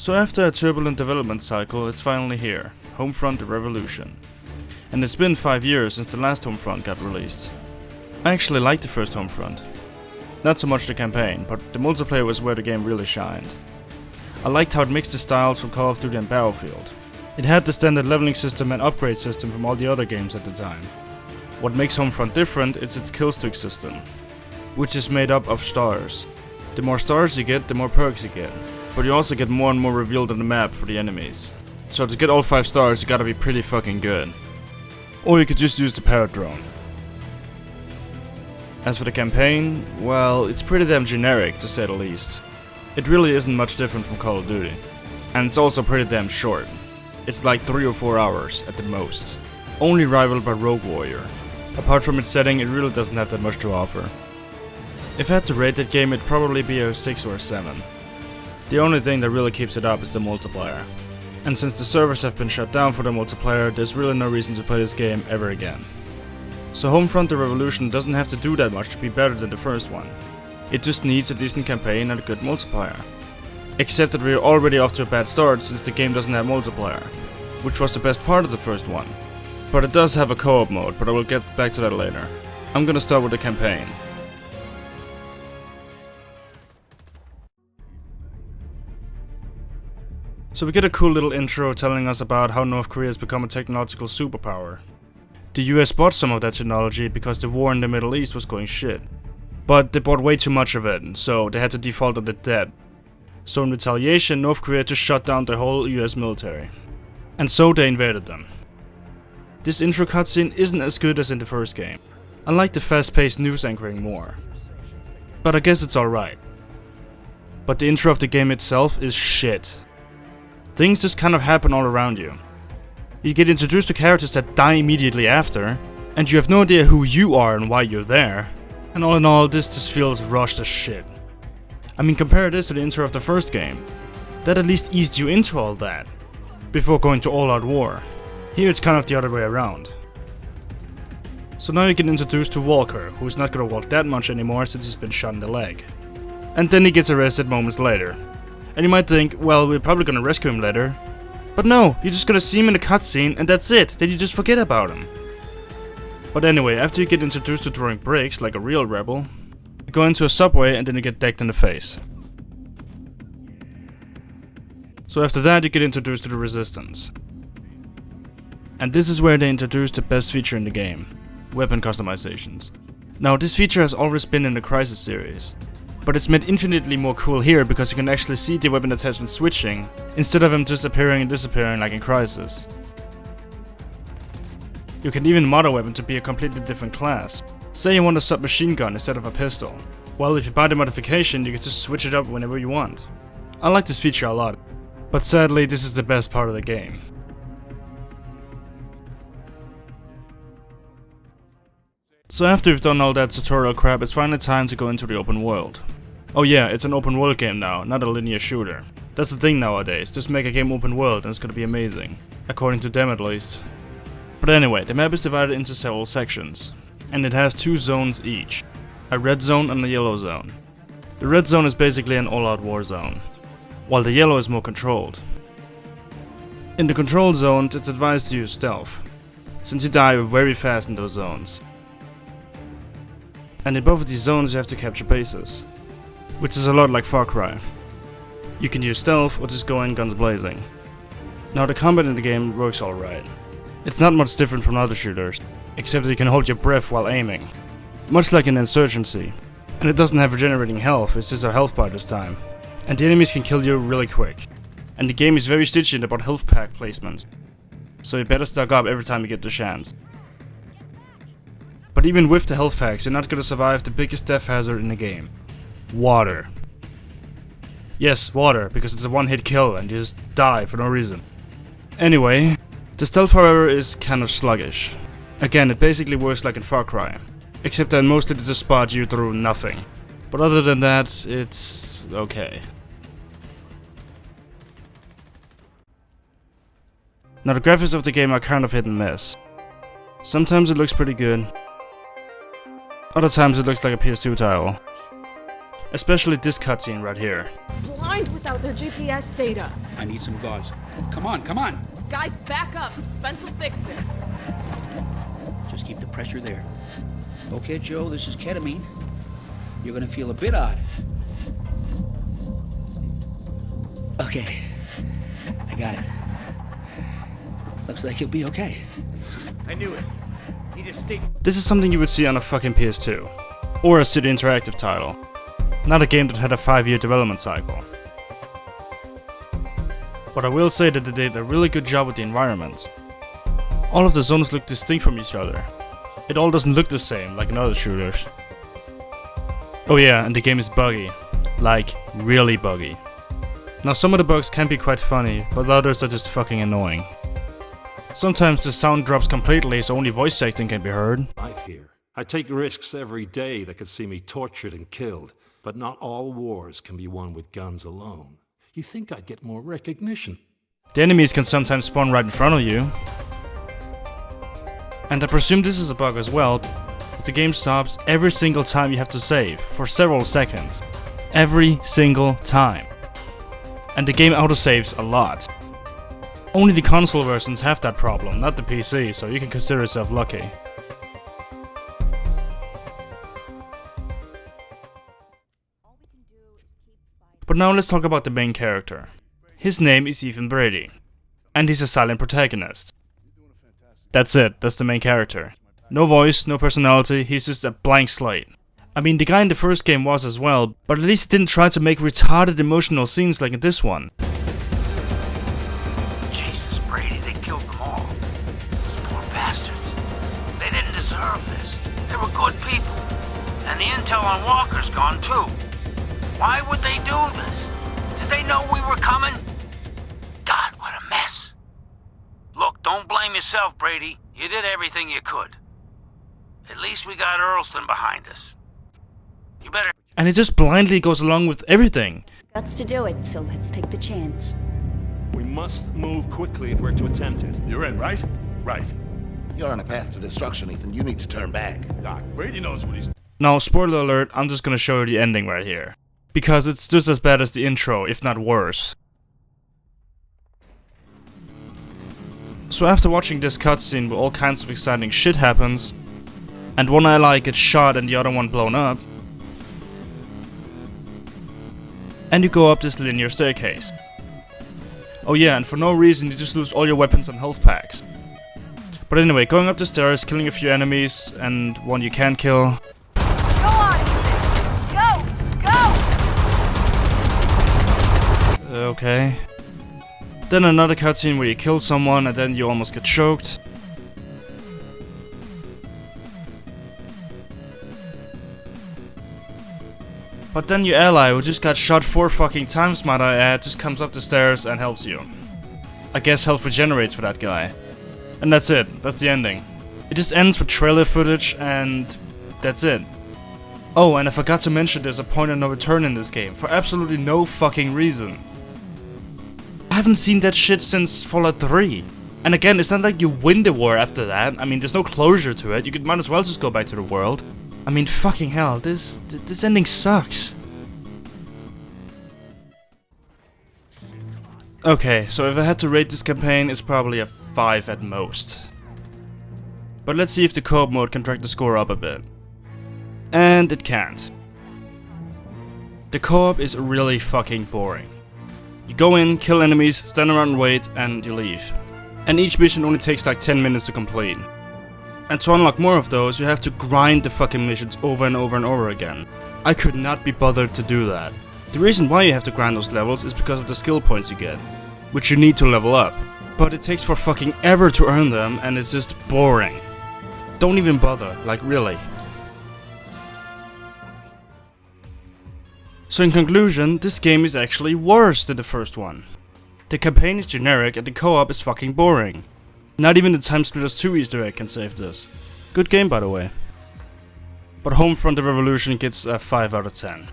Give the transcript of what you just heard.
So after a turbulent development cycle, it's finally here, Homefront the Revolution. And it's been 5 years since the last Homefront got released. I actually liked the first Homefront. Not so much the campaign, but the multiplayer was where the game really shined. I liked how it mixed the styles from Call of Duty and Battlefield. It had the standard leveling system and upgrade system from all the other games at the time. What makes Homefront different is its killstreak system, which is made up of stars. The more stars you get, the more perks you get. But you also get more and more revealed on the map for the enemies. So to get all 5 stars you gotta be pretty fucking good. Or you could just use the parrot drone. As for the campaign, well, it's pretty damn generic to say the least. It really isn't much different from Call of Duty. And it's also pretty damn short. It's like 3 or 4 hours at the most. Only rivaled by Rogue Warrior. Apart from its setting, it really doesn't have that much to offer. If I had to rate that game, it'd probably be a 6 or a 7. The only thing that really keeps it up is the multiplayer. And since the servers have been shut down for the multiplayer, there's really no reason to play this game ever again. So Homefront the Revolution doesn't have to do that much to be better than the first one. It just needs a decent campaign and a good multiplayer. Except that we're already off to a bad start since the game doesn't have multiplayer, which was the best part of the first one. But it does have a co-op mode, but I will get back to that later. I'm gonna start with the campaign. So we get a cool little intro telling us about how North Korea has become a technological superpower. The US bought some of that technology because the war in the Middle East was going shit. But they bought way too much of it, so they had to default on the debt. So in retaliation, North Korea just shut down the whole US military. And so they invaded them. This intro cutscene isn't as good as in the first game. I like the fast-paced news anchoring more. But I guess it's alright. But the intro of the game itself is shit. Things just kind of happen all around you. You get introduced to characters that die immediately after, and you have no idea who you are and why you're there. And all in all, this just feels rushed as shit. I mean, compare this to the intro of the first game. That at least eased you into all that, before going to all-out war. Here it's kind of the other way around. So now you get introduced to Walker, who's not gonna walk that much anymore since he's been shot in the leg. And then he gets arrested moments later. And you might think, well, we're probably gonna rescue him later. But no, you're just gonna see him in a cutscene and that's it, then you just forget about him. But anyway, after you get introduced to throwing bricks like a real rebel, you go into a subway and then you get decked in the face. So after that you get introduced to the Resistance. And this is where they introduced the best feature in the game, weapon customizations. Now this feature has always been in the Crysis series. But it's made infinitely more cool here because you can actually see the weapon attachment switching, instead of them just appearing and disappearing like in Crysis. You can even mod a weapon to be a completely different class. Say you want a submachine gun instead of a pistol. Well, if you buy the modification, you can just switch it up whenever you want. I like this feature a lot, but sadly this is the best part of the game. So after you've done all that tutorial crap, it's finally time to go into the open world. Oh yeah, it's an open world game now, not a linear shooter. That's the thing nowadays, just make a game open world and it's gonna be amazing. According to them at least. But anyway, the map is divided into several sections. And it has 2 zones each. A red zone and a yellow zone. The red zone is basically an all-out war zone, while the yellow is more controlled. In the control zones, it's advised to use stealth, since you die very fast in those zones. And in both of these zones you have to capture bases, which is a lot like Far Cry. You can use stealth or just go in guns blazing. Now the combat in the game works alright. It's not much different from other shooters, except that you can hold your breath while aiming, much like in Insurgency. And it doesn't have regenerating health, it's just a health bar this time. And the enemies can kill you really quick. And the game is very stringent about health pack placements, so you better stock up every time you get the chance. But even with the health packs, you're not gonna survive the biggest death hazard in the game. Water. Yes, water, because it's a one-hit kill and you just die for no reason. Anyway, the stealth however is kind of sluggish. Again, it basically works like in Far Cry, except that mostly they just spot you through nothing. But other than that, it's okay. Now the graphics of the game are kind of hit and miss. Sometimes it looks pretty good. Other times it looks like a PS2 title. Especially this cutscene right here. Blind without their GPS data. I need some gauze. Come on, come on! Guys, back up. Spence will fix it. Just keep the pressure there. Okay, Joe, this is ketamine. You're gonna feel a bit odd. Okay, I got it. Looks like you'll be okay. I knew it. Need a state. This is something you would see on a fucking PS2. Or a City Interactive title. Not a game that had a 5-year development cycle. But I will say that they did a really good job with the environments. All of the zones look distinct from each other. It all doesn't look the same like in other shooters. Oh yeah, and the game is buggy. Like, really buggy. Now some of the bugs can be quite funny, but others are just fucking annoying. Sometimes the sound drops completely so only voice acting can be heard. Life here. I take risks every day that could see me tortured and killed, but not all wars can be won with guns alone. You think I'd get more recognition? The enemies can sometimes spawn right in front of you. And I presume this is a bug as well, but the game stops every single time you have to save, for several seconds. Every single time. And the game autosaves a lot. Only the console versions have that problem, not the PC, so you can consider yourself lucky. But now let's talk about the main character. His name is Ethan Brady. And he's a silent protagonist. That's it, that's the main character. No voice, no personality, he's just a blank slate. I mean, the guy in the first game was as well, but at least he didn't try to make retarded emotional scenes like in this one. Jesus, Brady, they killed them all. Those poor bastards. They didn't deserve this. They were good people. And the intel on Walker's gone too. Why would they do this? Did they know we were coming? God, what a mess. Look, don't blame yourself, Brady. You did everything you could. At least we got Earlston behind us. You better... And he just blindly goes along with everything. Guts to do it, so let's take the chance. We must move quickly if we're to attempt it. You're in, right? Right. You're on a path to destruction, Ethan. You need to turn back. Doc, Brady knows what he's... Now, spoiler alert, I'm just gonna show you the ending right here. Because it's just as bad as the intro, if not worse. So after watching this cutscene where all kinds of exciting shit happens, and one ally gets shot and the other one blown up, and you go up this linear staircase. Oh yeah, and for no reason you just lose all your weapons and health packs. But anyway, going up the stairs, killing a few enemies, and one you can kill. Go on, Ethan! Go! Go! Okay. Then another cutscene where you kill someone and then you almost get choked. But then your ally, who just got shot 4 fucking times might I add, just comes up the stairs and helps you. I guess health regenerates for that guy. And that's it, that's the ending. It just ends with trailer footage and that's it. Oh, and I forgot to mention there's a point of no return in this game, for absolutely no fucking reason. I haven't seen that shit since Fallout 3. And again, it's not like you win the war after that. I mean, there's no closure to it. You might as well just go back to the world. I mean, fucking hell, this ending sucks. Okay, so if I had to rate this campaign, it's probably a 5 at most. But let's see if the co-op mode can drag the score up a bit. And it can't. The co-op is really fucking boring. You go in, kill enemies, stand around and wait, and you leave. And each mission only takes like 10 minutes to complete. And to unlock more of those, you have to grind the fucking missions over and over and over again. I could not be bothered to do that. The reason why you have to grind those levels is because of the skill points you get, which you need to level up. But it takes for fucking ever to earn them, and it's just boring. Don't even bother, like really. So in conclusion, this game is actually worse than the first one. The campaign is generic and the co-op is fucking boring. Not even the Time Splitters 2 Easter egg can save this. Good game by the way. But Homefront the Revolution gets a 5 out of 10.